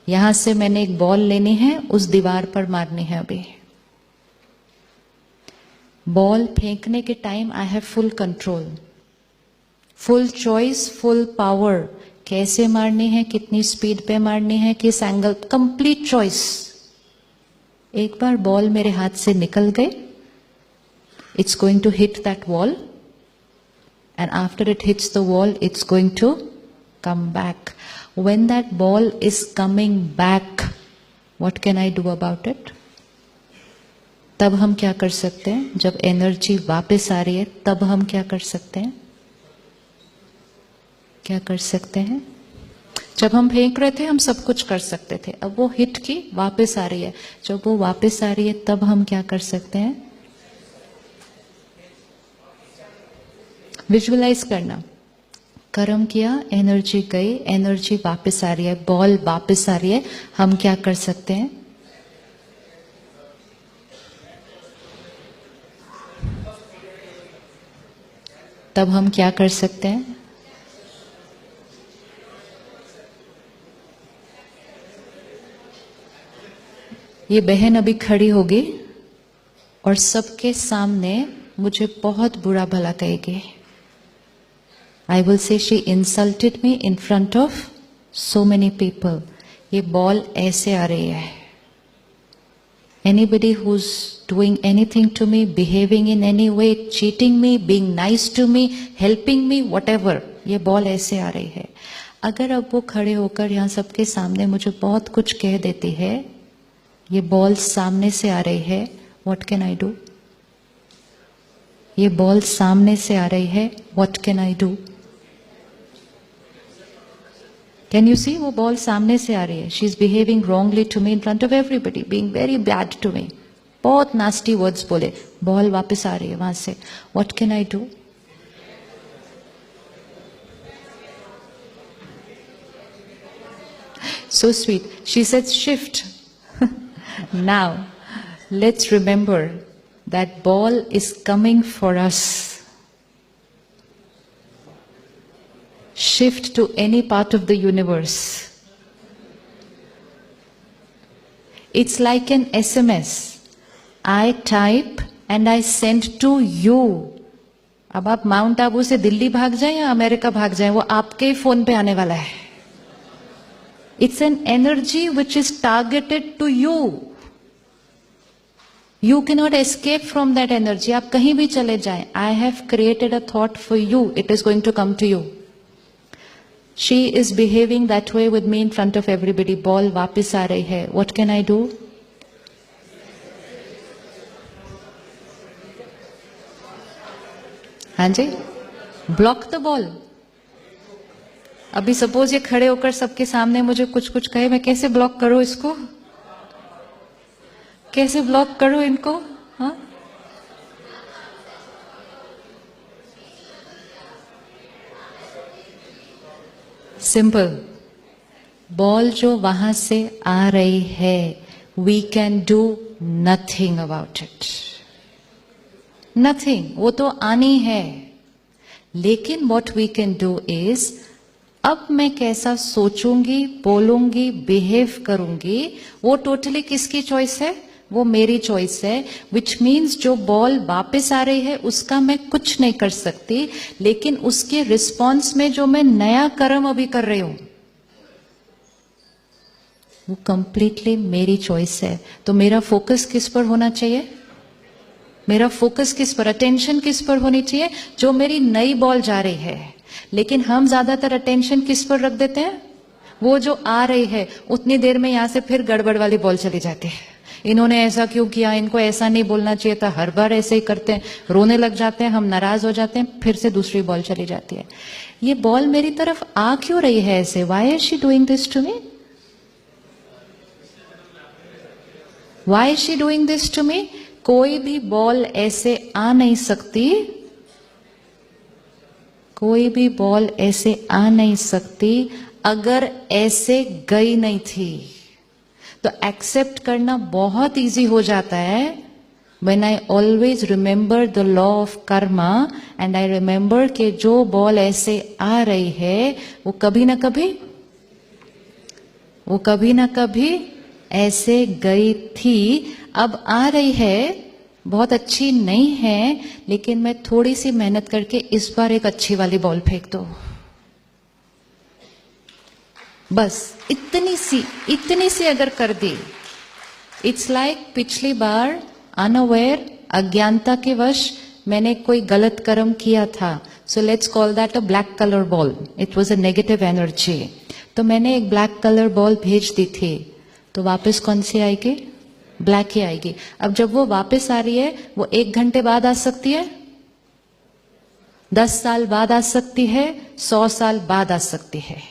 यहां से मैंने एक बॉल लेनी है, उस दीवार पर मारनी है। अभी बॉल फेंकने के time I have full control, full choice, full power. कैसे मारनी है, कितनी स्पीड पे मारनी है, किस एंगल, कंप्लीट चॉइस। एक बार बॉल मेरे हाथ से निकल गई, it's going to hit that wall, and after it hits the wall, it's going to come back. When that ball is coming back, what can I do about it? तब हम क्या कर सकते हैं? जब एनर्जी वापस आ रही है, तब हम क्या कर सकते हैं? क्या कर सकते हैं? जब हम फेंक रहे थे, हम सब कुछ कर सकते थे। अब वो हिट की, वापस आ रही है। जब वो वापस आ रही है, तब हम क्या कर सकते हैं? विजुअलाइज करना। कर्म किया, एनर्जी गई, एनर्जी वापस आ रही है, बॉल वापस आ रही है, हम क्या कर सकते हैं? तब हम क्या कर सकते हैं? ये बहन अभी खड़ी होगी और सबके सामने मुझे बहुत बुरा भला कहेगी। I will say she insulted me in front of so many people. ये बॉल ऐसे आ रही है। Anybody who's doing anything to me, behaving in any way, cheating me, being nice to me, helping me, whatever, ये ball ऐसे आ रही है। अगर अब वो खड़े होकर यहाँ सबके सामने मुझे बहुत कुछ कह देती है, ये बॉल सामने से आ रही है, what can I do? ये बॉल सामने से आ रही है, what can I do? Can you see? वो बॉल सामने से आ रही है। She is behaving wrongly to me in front of everybody, being very bad to me. बहुत nasty words बोले, बॉल वापस आ रही है वहां से। What can I do? So sweet. She said shift. Now, let's remember that ball is coming for us. Shift to any part of the universe. It's like an SMS. I type and I send to you. अब आप mount Abu से दिल्ली भाग जाएं या America भाग जाएं, वो आपके ही फोन पे आने वाला है। It's an energy which is targeted to you. You cannot escape from that energy. आप कहीं भी चले जाएं, I have created a thought for you. It is going to come to you. She is behaving that way with me in front of everybody. Ball वापस आ रही है. What can I do? हाँ जी, block the ball. अभी suppose ये खड़े होकर सबके सामने मुझे कुछ कुछ कहे, मैं कैसे ब्लॉक करूं इसको? कैसे ब्लॉक करूं इनको? हाँ, सिंपल। बॉल जो वहां से आ रही है, we can do nothing about it, nothing. वो तो आनी है, लेकिन what we can do is, अब मैं कैसा सोचूंगी, बोलूंगी, बिहेव करूंगी, वो टोटली किसकी चॉइस है? वो मेरी चॉइस है। विच मीन्स जो बॉल वापस आ रही है उसका मैं कुछ नहीं कर सकती, लेकिन उसके रिस्पॉन्स में जो मैं नया कर्म अभी कर रही हूं, वो कंप्लीटली मेरी चॉइस है। तो मेरा फोकस किस पर होना चाहिए? मेरा फोकस किस पर, अटेंशन किस पर होनी चाहिए? जो मेरी नई बॉल जा रही है। लेकिन हम ज्यादातर अटेंशन किस पर रख देते हैं? वो जो आ रही है, उतनी देर में यहां से फिर गड़बड़ वाली बॉल चली जाती है। इन्होंने ऐसा क्यों किया, इनको ऐसा नहीं बोलना चाहिए था, हर बार ऐसे ही करते हैं, रोने लग जाते हैं, हम नाराज हो जाते हैं, फिर से दूसरी बॉल चली जाती है। ये बॉल मेरी तरफ आ क्यों रही है ऐसे? Why is she doing this to me? Why is she doing this to me? कोई भी बॉल ऐसे आ नहीं सकती, कोई भी बॉल ऐसे आ नहीं सकती अगर ऐसे गई नहीं थी। तो एक्सेप्ट करना बहुत इजी हो जाता है when I always remember the law of karma and I remember कि जो बॉल ऐसे आ रही है वो कभी ना कभी वो कभी ना कभी ऐसे गई थी, अब आ रही है, बहुत अच्छी नहीं है, लेकिन मैं थोड़ी सी मेहनत करके इस बार एक अच्छी वाली बॉल फेंक दो, बस इतनी सी अगर कर दी। इट्स लाइक पिछली बार अनअवेयर, अज्ञानता के वश मैंने कोई गलत कर्म किया था, so let's call that a black colour ball, it was a negative energy. तो मैंने एक ब्लैक कलर बॉल भेज दी थी, तो वापस कौन सी आएगी? ब्लैक ही आएगी। अब जब वो वापस आ रही है, वो 1 घंटे बाद आ सकती है, 10 साल बाद आ सकती है, 100 साल बाद आ सकती है।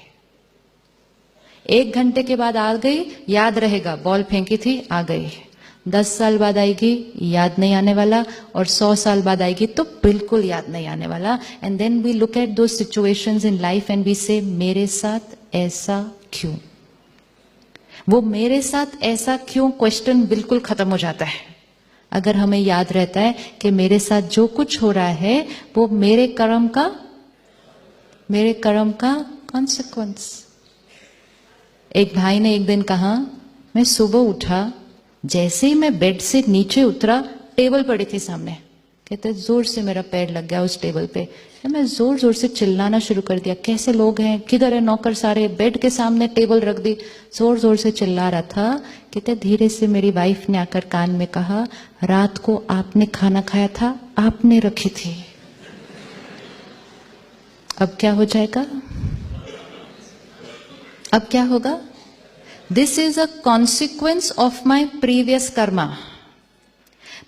1 घंटे के बाद आ गई, याद रहेगा, बॉल फेंकी थी, आ गई। 10 साल बाद आएगी, याद नहीं आने वाला, और 100 साल बाद आएगी तो बिल्कुल याद नहीं आने वाला। And then we look at those situations in life and we say, मेरे साथ ऐसा क्यों? वो मेरे साथ ऐसा क्यों क्वेश्चन बिल्कुल खत्म हो जाता है अगर हमें याद रहता है कि मेरे साथ जो कुछ हो रहा है वो मेरे कर्म का कॉन्सिक्वेंस। एक भाई ने एक दिन कहा, मैं सुबह उठा, जैसे ही मैं बेड से नीचे उतरा, टेबल पड़ी थी सामने। कहते जोर से मेरा पैर लग गया उस टेबल पे, मैं जोर जोर से चिल्लाना शुरू कर दिया, कैसे लोग हैं, किधर है नौकर सारे, बेड के सामने टेबल रख दी, जोर जोर से चिल्ला रहा था। कहते धीरे से मेरी वाइफ ने आकर कान में कहा, रात को आपने खाना खाया था, आपने रखी थी। अब क्या हो जाएगा? अब क्या होगा? This is a consequence of my previous Karma.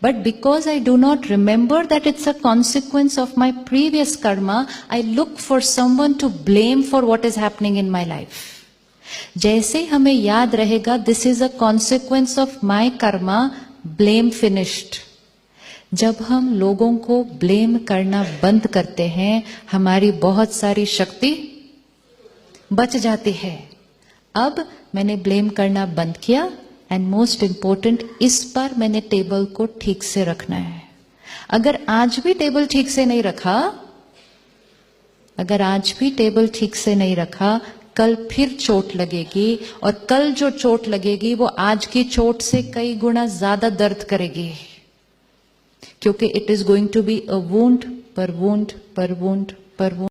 But because I do not remember that it's a consequence of my previous karma, I look for someone to blame for what is happening in my life. जैसे हमें याद रहेगा, this is a consequence of my karma, blame finished. जब हम लोगों को blame करना बंद करते हैं, हमारी बहुत सारी शक्ति बच जाती है। अब मैंने ब्लेम करना बंद किया, एंड मोस्ट इंपॉर्टेंट, इस बार मैंने टेबल को ठीक से रखना है। अगर आज भी टेबल ठीक से नहीं रखा, कल फिर चोट लगेगी, और कल जो चोट लगेगी वो आज की चोट से कई गुना ज्यादा दर्द करेगी, क्योंकि it is going to be a wound पर वुंड पर वुंड पर वुंड।